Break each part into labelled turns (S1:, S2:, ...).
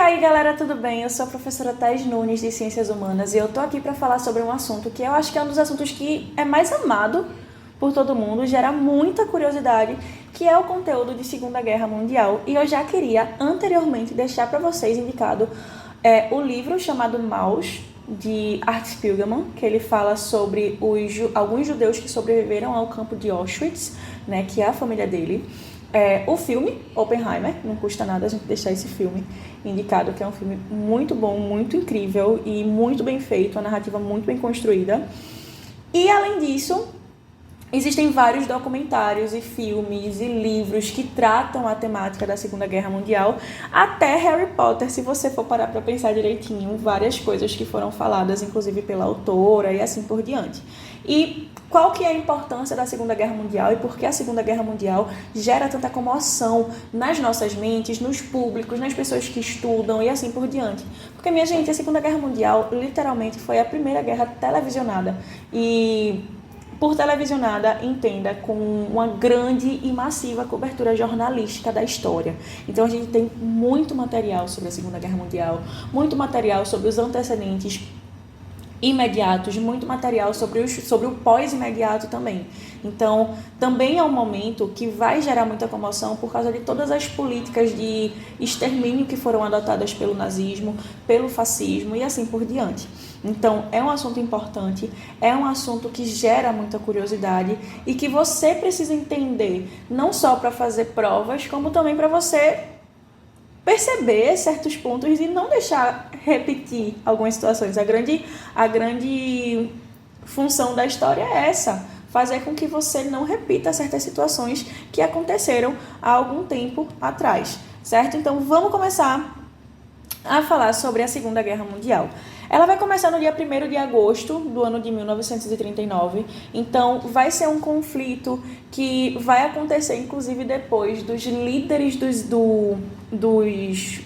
S1: aí, galera, tudo bem? Eu sou a professora Thais Nunes, de Ciências Humanas, e eu tô aqui para falar sobre um assunto que eu acho que é um dos assuntos que é mais amado por todo mundo, gera muita curiosidade, que é o conteúdo de Segunda Guerra Mundial. E eu já queria, anteriormente, deixar para vocês indicado o livro chamado Maus, de Art Spiegelman, que ele fala sobre alguns judeus que sobreviveram ao campo de Auschwitz, né, que é a família dele. O filme, Oppenheimer, não custa nada a gente deixar esse filme indicado, que é um filme muito bom, muito incrível e muito bem feito, uma narrativa muito bem construída. E, além disso, existem vários documentários e filmes e livros que tratam a temática da Segunda Guerra Mundial, até Harry Potter, se você for parar para pensar direitinho, várias coisas que foram faladas, inclusive pela autora e assim por diante. E qual que é a importância da Segunda Guerra Mundial e por que a Segunda Guerra Mundial gera tanta comoção nas nossas mentes, nos públicos, nas pessoas que estudam e assim por diante? Porque, minha gente, a Segunda Guerra Mundial literalmente foi a primeira guerra televisionada. E por televisionada, entenda, com uma grande e massiva cobertura jornalística da história. Então a gente tem muito material sobre a Segunda Guerra Mundial, muito material sobre os antecedentes imediatos, muito material sobre o pós-imediato também. Então, também é um momento que vai gerar muita comoção por causa de todas as políticas de extermínio que foram adotadas pelo nazismo, pelo fascismo e assim por diante. Então, é um assunto importante, é um assunto que gera muita curiosidade e que você precisa entender, não só para fazer provas, como também para você perceber certos pontos e não deixar repetir algumas situações. A grande função da história é essa, fazer com que você não repita certas situações que aconteceram há algum tempo atrás, certo? Então, vamos começar a falar sobre a Segunda Guerra Mundial. Ela vai começar no dia 1º de agosto do ano de 1939, então vai ser um conflito que vai acontecer, inclusive, depois dos líderes dos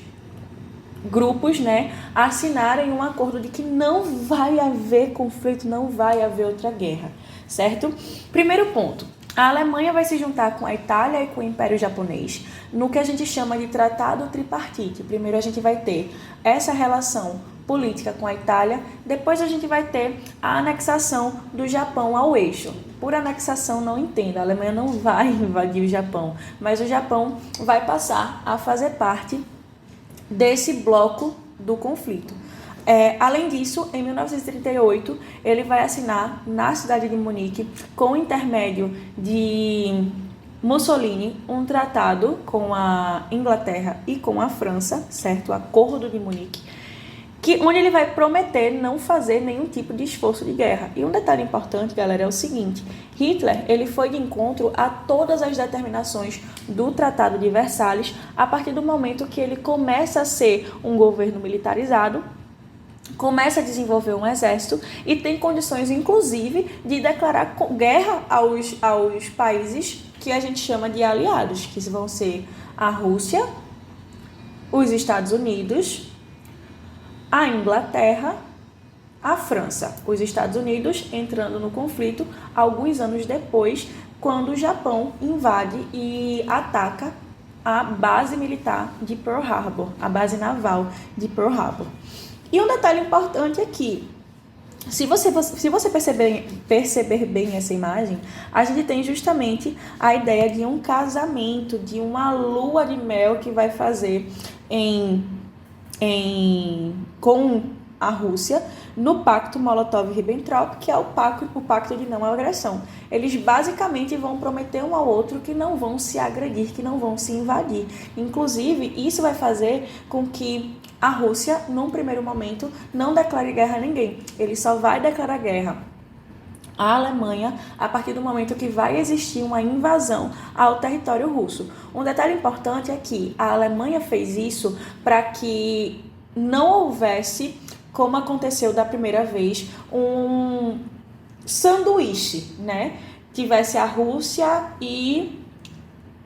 S1: grupos, né, assinarem um acordo de que não vai haver conflito, não vai haver outra guerra, certo? Primeiro ponto. A Alemanha vai se juntar com a Itália e com o Império Japonês no que a gente chama de Tratado Tripartite. Primeiro a gente vai ter essa relação política com a Itália, depois a gente vai ter a anexação do Japão ao eixo. Por anexação, não entenda, a Alemanha não vai invadir o Japão, mas o Japão vai passar a fazer parte desse bloco do conflito. Além disso, em 1938, ele vai assinar na cidade de Munique, com o intermédio de Mussolini, um tratado com a Inglaterra e com a França, certo? O Acordo de Munique, onde ele vai prometer não fazer nenhum tipo de esforço de guerra. E um detalhe importante, galera, é o seguinte: Hitler ele foi de encontro a todas as determinações do Tratado de Versalhes a partir do momento que ele começa a ser um governo militarizado, começa a desenvolver um exército e tem condições, inclusive, de declarar guerra aos países que a gente chama de aliados, que vão ser a Rússia, os Estados Unidos, a Inglaterra, a França. Os Estados Unidos entrando no conflito alguns anos depois, quando o Japão invade e ataca a base militar de Pearl Harbor, a base naval de Pearl Harbor. E um detalhe importante aqui, se você perceber bem essa imagem, a gente tem justamente a ideia de um casamento, de uma lua de mel que vai fazer com a Rússia no Pacto Molotov-Ribbentrop, que é o pacto de não agressão. Eles basicamente vão prometer um ao outro que não vão se agredir, que não vão se invadir. Inclusive, isso vai fazer com que a Rússia, num primeiro momento, não declare guerra a ninguém. Ele só vai declarar guerra à Alemanha a partir do momento que vai existir uma invasão ao território russo. Um detalhe importante é que a Alemanha fez isso para que não houvesse, como aconteceu da primeira vez, um sanduíche, né? Tivesse a Rússia e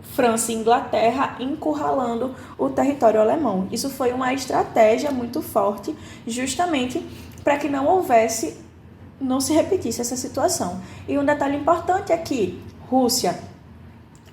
S1: França e Inglaterra encurralando o território alemão. Isso foi uma estratégia muito forte, justamente para que não se repetisse essa situação. E um detalhe importante é que Rússia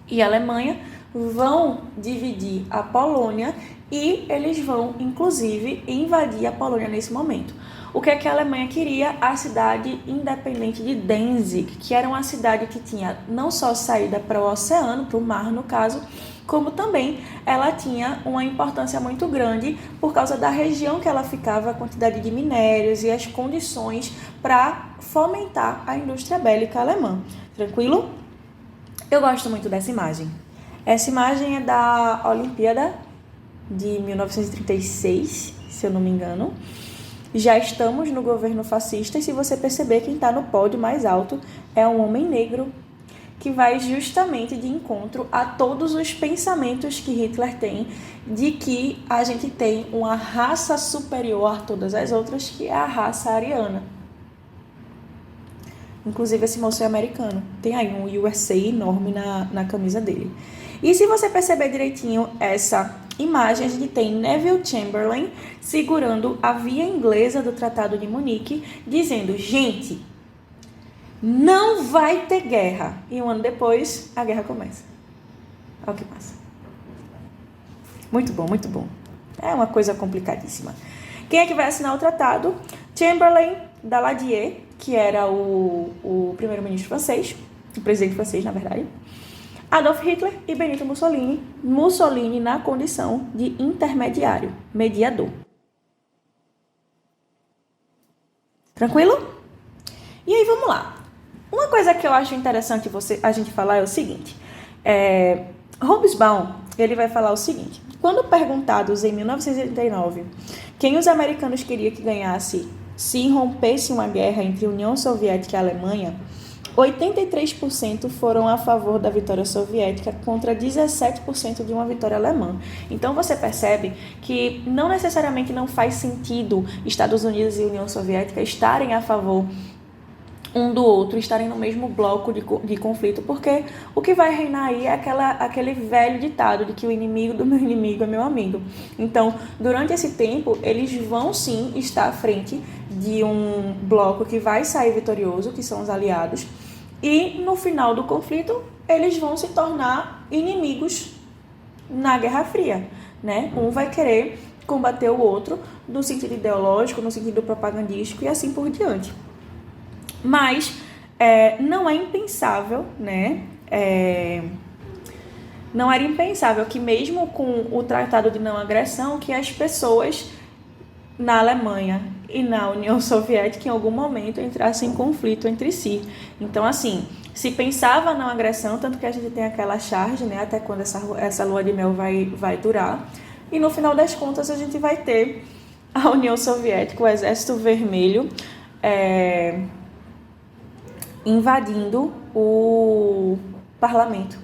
S1: e Alemanha vão dividir a Polônia e eles vão, inclusive, invadir a Polônia nesse momento. O que é que a Alemanha queria? A cidade independente de Danzig, que era uma cidade que tinha não só saída para o oceano, para o mar no caso, como também ela tinha uma importância muito grande por causa da região que ela ficava, a quantidade de minérios e as condições para fomentar a indústria bélica alemã. Tranquilo? Eu gosto muito dessa imagem. Essa imagem é da Olimpíada de 1936, se eu não me engano. Já estamos no governo fascista e se você perceber, quem está no pódio mais alto é um homem negro que vai justamente de encontro a todos os pensamentos que Hitler tem de que a gente tem uma raça superior a todas as outras, que é a raça ariana. Inclusive esse moço é americano, tem aí um USA enorme na camisa dele. E se você perceber direitinho essa imagem, a gente tem Neville Chamberlain segurando a via inglesa do Tratado de Munique, dizendo, gente, não vai ter guerra. E um ano depois, a guerra começa. Olha o que passa. Muito bom, muito bom. É uma coisa complicadíssima. Quem é que vai assinar o tratado? Chamberlain Daladier, que era o primeiro-ministro francês, o presidente francês, na verdade. Adolf Hitler e Benito Mussolini na condição de intermediário, mediador. Tranquilo? E aí, vamos lá. Uma coisa que eu acho interessante a gente falar é o seguinte. Hobsbawm, ele vai falar o seguinte. Quando perguntados em 1989 quem os americanos queriam que ganhasse se rompesse uma guerra entre União Soviética e Alemanha, 83% foram a favor da vitória soviética contra 17% de uma vitória alemã. Então você percebe que não necessariamente não faz sentido Estados Unidos e União Soviética estarem a favor um do outro, estarem no mesmo bloco de conflito, porque o que vai reinar aí é aquele velho ditado de que o inimigo do meu inimigo é meu amigo. Então, durante esse tempo, eles vão sim estar à frente de um bloco que vai sair vitorioso, que são os aliados, e no final do conflito, eles vão se tornar inimigos na Guerra Fria, né? Um vai querer combater o outro no sentido ideológico, no sentido propagandístico e assim por diante. Mas não é impensável, né? Não era impensável que mesmo com o Tratado de Não Agressão, que as pessoas na Alemanha e na União Soviética em algum momento entrassem em conflito entre si. Então, assim, se pensava na não agressão, tanto que a gente tem aquela charge, né? Até quando essa lua de mel vai durar. E no final das contas a gente vai ter a União Soviética, o Exército Vermelho, invadindo o parlamento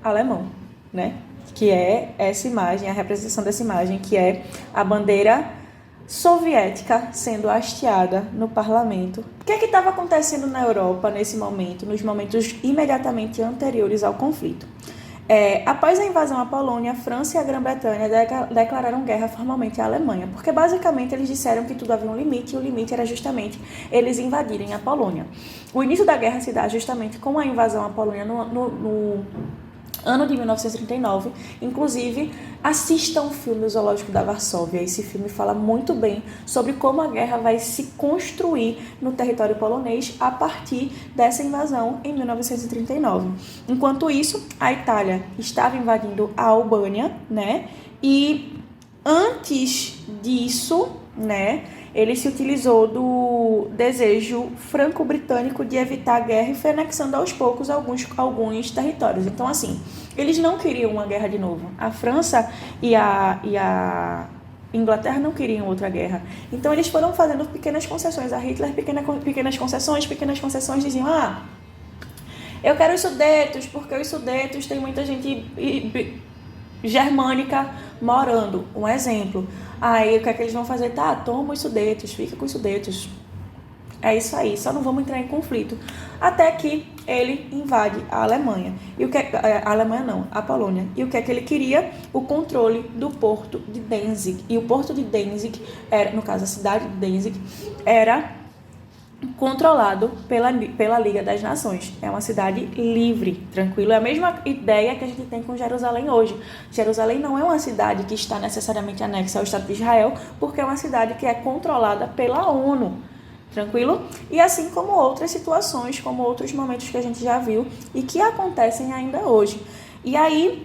S1: alemão, né? Que é essa imagem, a representação dessa imagem, que é a bandeira soviética sendo hasteada no parlamento. O que é que estava acontecendo na Europa nesse momento, nos momentos imediatamente anteriores ao conflito? Após a invasão à Polônia, a França e a Grã-Bretanha declararam guerra formalmente à Alemanha, porque basicamente eles disseram que tudo havia um limite, e o limite era justamente eles invadirem a Polônia. O início da guerra se dá justamente com a invasão à Polônia no ano de 1939, inclusive assistam o filme O Zoológico da Varsóvia. Esse filme fala muito bem sobre como a guerra vai se construir no território polonês a partir dessa invasão em 1939. Enquanto isso, a Itália estava invadindo a Albânia, né? E antes disso, né, ele se utilizou do desejo franco-britânico de evitar a guerra e foi anexando aos poucos alguns territórios. Então, assim, eles não queriam uma guerra de novo. A França e a Inglaterra não queriam outra guerra. Então, eles foram fazendo pequenas concessões a Hitler, pequenas concessões, diziam, eu quero os Sudetos, porque os Sudetos tem muita gente germânica morando, um exemplo. Aí o que é que eles vão fazer? Toma os Sudetos, fica com os Sudetos. É isso aí, só não vamos entrar em conflito. Até que ele invade a Alemanha. E o que a Alemanha não, a Polônia. E o que é que ele queria? O controle do porto de Danzig. E o porto de Danzig, no caso a cidade de Danzig, era controlado pela Liga das Nações. É uma cidade livre, tranquilo. É a mesma ideia que a gente tem com Jerusalém hoje. Jerusalém não é uma cidade que está necessariamente anexa ao Estado de Israel, porque é uma cidade que é controlada pela ONU. Tranquilo? E assim como outras situações, como outros momentos que a gente já viu e que acontecem ainda hoje. E aí,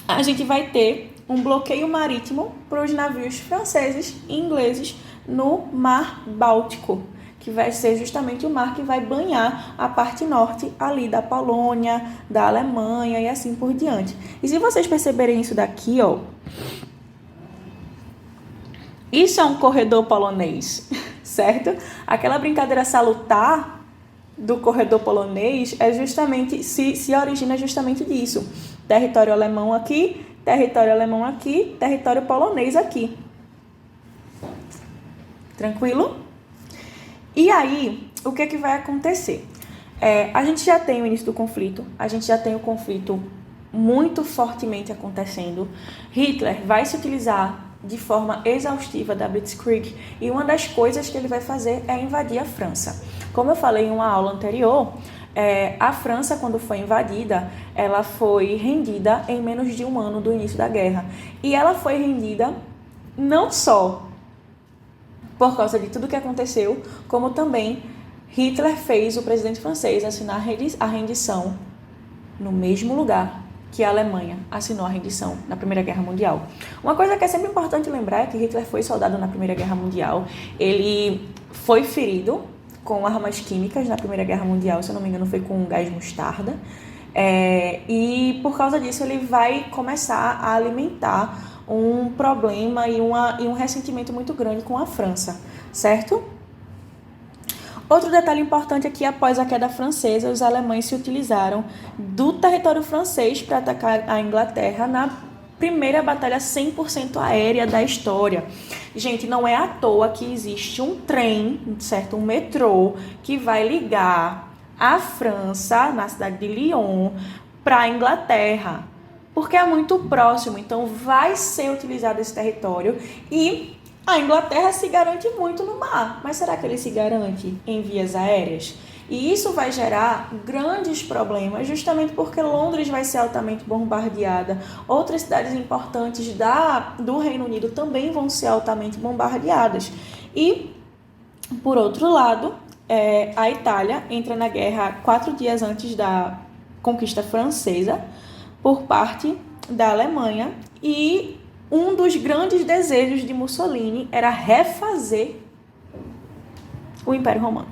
S1: a gente vai ter um bloqueio marítimo para os navios franceses e ingleses no Mar Báltico, que vai ser justamente o mar que vai banhar a parte norte ali da Polônia, da Alemanha e assim por diante. E se vocês perceberem isso daqui, ó, isso é um corredor polonês, certo? Aquela brincadeira salutar do corredor polonês é justamente, se origina justamente disso. Território alemão aqui, território polonês aqui. Tranquilo? E aí, o que vai acontecer? A gente já tem o início do conflito, a gente já tem o conflito muito fortemente acontecendo. Hitler vai se utilizar de forma exaustiva da Blitzkrieg e uma das coisas que ele vai fazer é invadir a França. Como eu falei em uma aula anterior, a França, quando foi invadida, ela foi rendida em menos de um ano do início da guerra. E ela foi rendida não só por causa de tudo que aconteceu, como também Hitler fez o presidente francês assinar a rendição no mesmo lugar que a Alemanha assinou a rendição na Primeira Guerra Mundial. Uma coisa que é sempre importante lembrar é que Hitler foi soldado na Primeira Guerra Mundial. Ele foi ferido com armas químicas na Primeira Guerra Mundial, se eu não me engano foi com gás mostarda. E por causa disso ele vai começar a alimentar um problema e um ressentimento muito grande com a França, certo? Outro detalhe importante é que após a queda francesa, os alemães se utilizaram do território francês para atacar a Inglaterra na primeira batalha 100% aérea da história. Gente, não é à toa que existe um trem, certo? Um metrô que vai ligar a França, na cidade de Lyon, para a Inglaterra, porque é muito próximo, então vai ser utilizado esse território e a Inglaterra se garante muito no mar, mas será que ele se garante em vias aéreas? E isso vai gerar grandes problemas, justamente porque Londres vai ser altamente bombardeada. Outras cidades importantes do Reino Unido também vão ser altamente bombardeadas. E, por outro lado, a Itália entra na guerra 4 dias antes da conquista francesa por parte da Alemanha e um dos grandes desejos de Mussolini era refazer o Império Romano.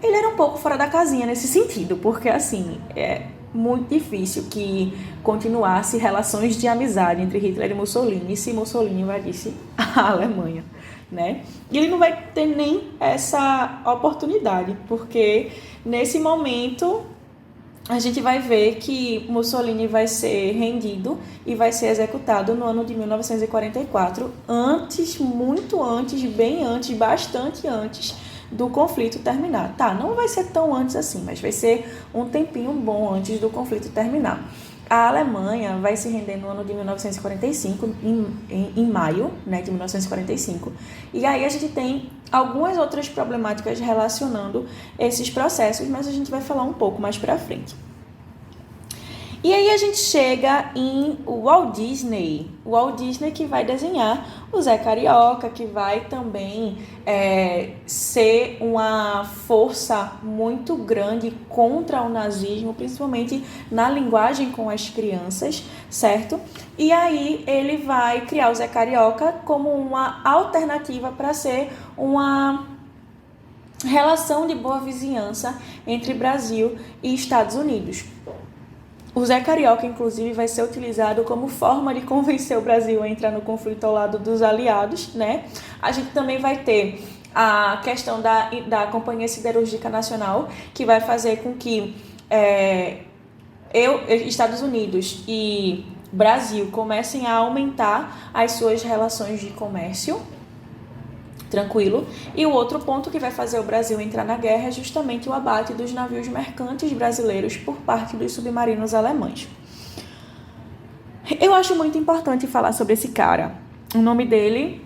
S1: Ele era um pouco fora da casinha nesse sentido, porque assim, é muito difícil que continuasse relações de amizade entre Hitler e Mussolini se Mussolini invadisse a Alemanha, né? E ele não vai ter nem essa oportunidade, porque nesse momento a gente vai ver que Mussolini vai ser rendido e vai ser executado no ano de 1944, muito antes, bem antes, bastante antes do conflito terminar. Tá, não vai ser tão antes assim, mas vai ser um tempinho bom antes do conflito terminar. A Alemanha vai se render no ano de 1945, em maio, né, de 1945. E aí a gente tem algumas outras problemáticas relacionando esses processos, mas a gente vai falar um pouco mais pra frente. E aí a gente chega em Walt Disney. O Walt Disney que vai desenhar o Zé Carioca, que vai também ser uma força muito grande contra o nazismo, principalmente na linguagem com as crianças, certo? E aí ele vai criar o Zé Carioca como uma alternativa para ser uma relação de boa vizinhança entre Brasil e Estados Unidos. O Zé Carioca, inclusive, vai ser utilizado como forma de convencer o Brasil a entrar no conflito ao lado dos aliados, né? A gente também vai ter a questão da Companhia Siderúrgica Nacional, que vai fazer com que Estados Unidos e Brasil comecem a aumentar as suas relações de comércio. Tranquilo. E o outro ponto que vai fazer o Brasil entrar na guerra é justamente o abate dos navios mercantes brasileiros por parte dos submarinos alemães. Eu acho muito importante falar sobre esse cara. O nome dele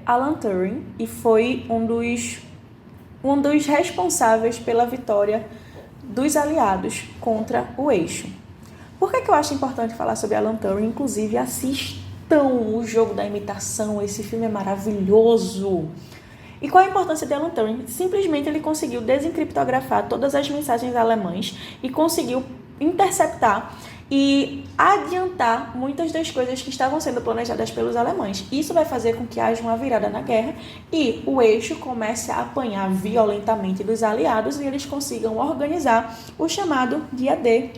S1: Alan Turing e foi um dos responsáveis pela vitória dos aliados contra o Eixo. Por que eu acho importante falar sobre Alan Turing? Inclusive, assistam o Jogo da Imitação, esse filme é maravilhoso. E qual a importância de Alan Turing? Simplesmente ele conseguiu desencriptografar todas as mensagens alemãs e conseguiu interceptar e adiantar muitas das coisas que estavam sendo planejadas pelos alemães. Isso vai fazer com que haja uma virada na guerra e o Eixo comece a apanhar violentamente dos aliados e eles consigam organizar o chamado Dia D,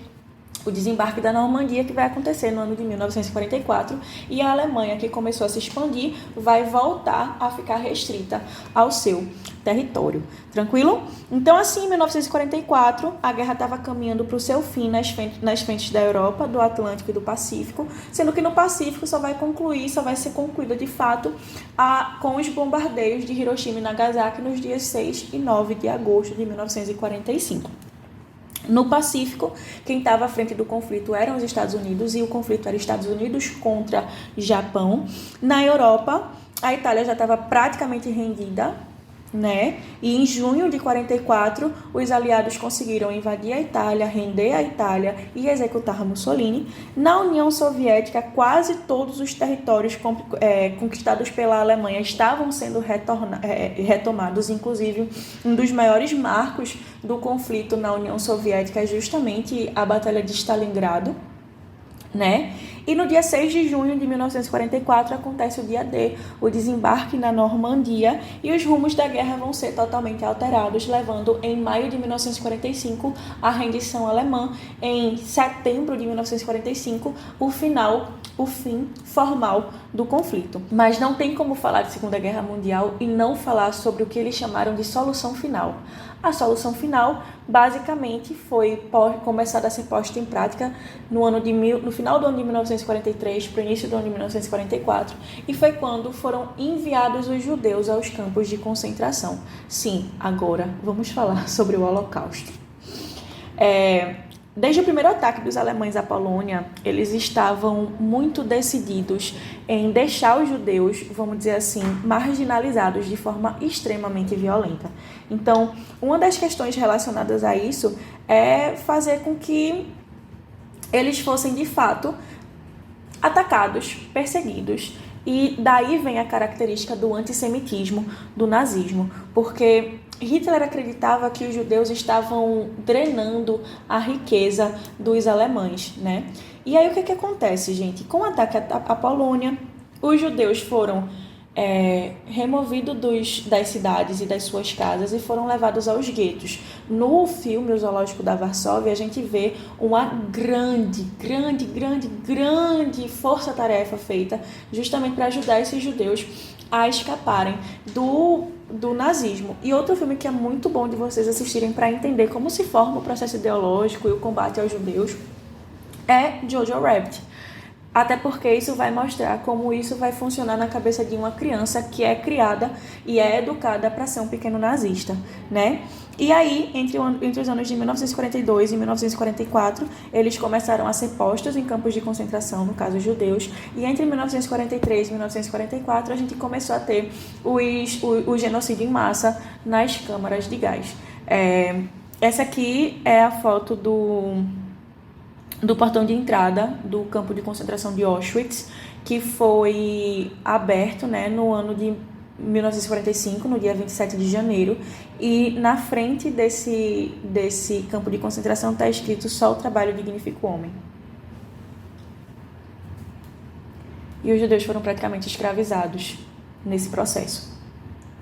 S1: o desembarque da Normandia, que vai acontecer no ano de 1944, e a Alemanha, que começou a se expandir, vai voltar a ficar restrita ao seu território. Tranquilo? Então, assim, em 1944, a guerra estava caminhando para o seu fim nas frentes da Europa, do Atlântico e do Pacífico, sendo que no Pacífico só vai ser concluída de fato com os bombardeios de Hiroshima e Nagasaki nos dias 6 e 9 de agosto de 1945. No Pacífico, quem estava à frente do conflito eram os Estados Unidos, e o conflito era Estados Unidos contra Japão. Na Europa, a Itália já estava praticamente rendida, né? E em junho de 44, os aliados conseguiram invadir a Itália, render a Itália e executar Mussolini. Na União Soviética, quase todos os territórios conquistados pela Alemanha estavam sendo retomados, inclusive um dos maiores marcos do conflito na União Soviética é justamente a Batalha de Stalingrado, né? E no dia 6 de junho de 1944 acontece o dia D, o desembarque na Normandia, e os rumos da guerra vão ser totalmente alterados, levando em maio de 1945 a rendição alemã, em setembro de 1945 o fim formal do conflito. Mas não tem como falar de Segunda Guerra Mundial e não falar sobre o que eles chamaram de solução final. A solução final, basicamente, foi começada a ser posta em prática no final do ano de 1943 para o início do ano de 1944, e foi quando foram enviados os judeus aos campos de concentração. Sim, agora vamos falar sobre o Holocausto. Desde o primeiro ataque dos alemães à Polônia, eles estavam muito decididos em deixar os judeus, vamos dizer assim, marginalizados de forma extremamente violenta. Então, uma das questões relacionadas a isso é fazer com que eles fossem, de fato, atacados, perseguidos. E daí vem a característica do antissemitismo, do nazismo, porque Hitler acreditava que os judeus estavam drenando a riqueza dos alemães, né? E aí o que acontece, gente? Com o ataque à Polônia, os judeus foram removidos das cidades e das suas casas e foram levados aos guetos. No filme O Zoológico da Varsóvia, a gente vê uma grande força-tarefa feita justamente para ajudar esses judeus a escaparem do nazismo. E outro filme que é muito bom de vocês assistirem para entender como se forma o processo ideológico e o combate aos judeus é Jojo Rabbit. Até porque isso vai mostrar como isso vai funcionar na cabeça de uma criança que é criada e é educada para ser um pequeno nazista, né? E aí, entre os anos de 1942 e 1944, eles começaram a ser postos em campos de concentração, no caso judeus, e entre 1943 e 1944 a gente começou a ter o genocídio em massa nas câmaras de gás. Essa aqui é a foto do portão de entrada do campo de concentração de Auschwitz, que foi aberto, né, no ano de 1945, no dia 27 de janeiro, e na frente desse campo de concentração está escrito: só o trabalho dignifica o homem. E os judeus foram praticamente escravizados nesse processo.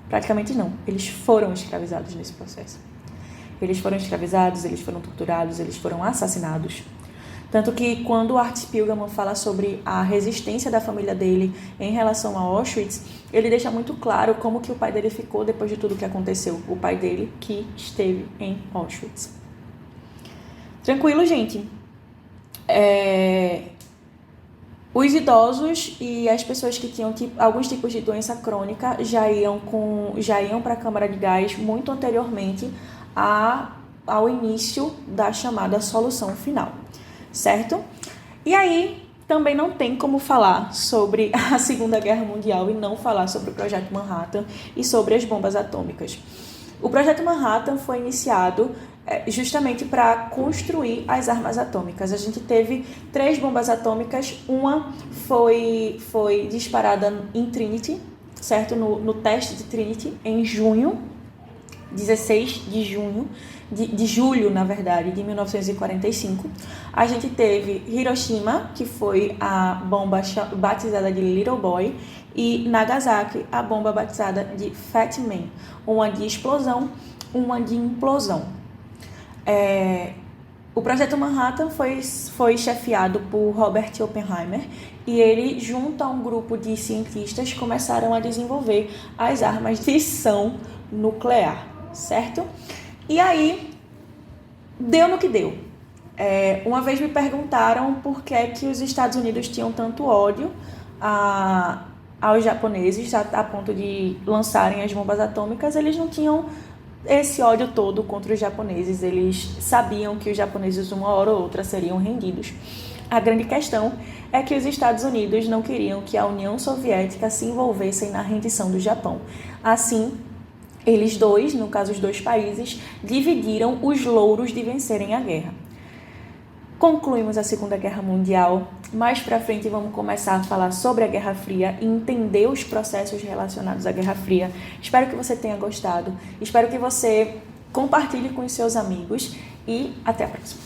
S1: Praticamente não, eles foram escravizados nesse processo. Eles foram escravizados, eles foram torturados, eles foram assassinados. Tanto que quando Art Spiegelman fala sobre a resistência da família dele em relação a Auschwitz, ele deixa muito claro como que o pai dele ficou depois de tudo que aconteceu. O pai dele que esteve em Auschwitz. Tranquilo, gente? Os idosos e as pessoas que tinham alguns tipos de doença crônica já iam para a câmara de gás muito anteriormente ao início da chamada solução final. Certo? E aí, também não tem como falar sobre a Segunda Guerra Mundial e não falar sobre o Projeto Manhattan e sobre as bombas atômicas. O Projeto Manhattan foi iniciado justamente para construir as armas atômicas. A gente teve 3 bombas atômicas, uma foi disparada em Trinity, certo? No teste de Trinity, em junho, 16 de junho, de julho, na verdade, de 1945. A gente teve Hiroshima, que foi a bomba batizada de Little Boy, e Nagasaki, a bomba batizada de Fat Man, uma de explosão, uma de implosão. O Projeto Manhattan foi chefiado por Robert Oppenheimer e ele, junto a um grupo de cientistas, começaram a desenvolver as armas de fissão nuclear, certo? E aí, deu no que deu. Uma vez me perguntaram por que os Estados Unidos tinham tanto ódio aos japoneses, a ponto de lançarem as bombas atômicas. Eles não tinham esse ódio todo contra os japoneses, eles sabiam que os japoneses uma hora ou outra seriam rendidos. A grande questão é que os Estados Unidos não queriam que a União Soviética se envolvesse na rendição do Japão. Assim, eles dois, no caso os 2 países, dividiram os louros de vencerem a guerra. Concluímos a Segunda Guerra Mundial. Mais para frente vamos começar a falar sobre a Guerra Fria e entender os processos relacionados à Guerra Fria. Espero que você tenha gostado. Espero que você compartilhe com os seus amigos e até a próxima.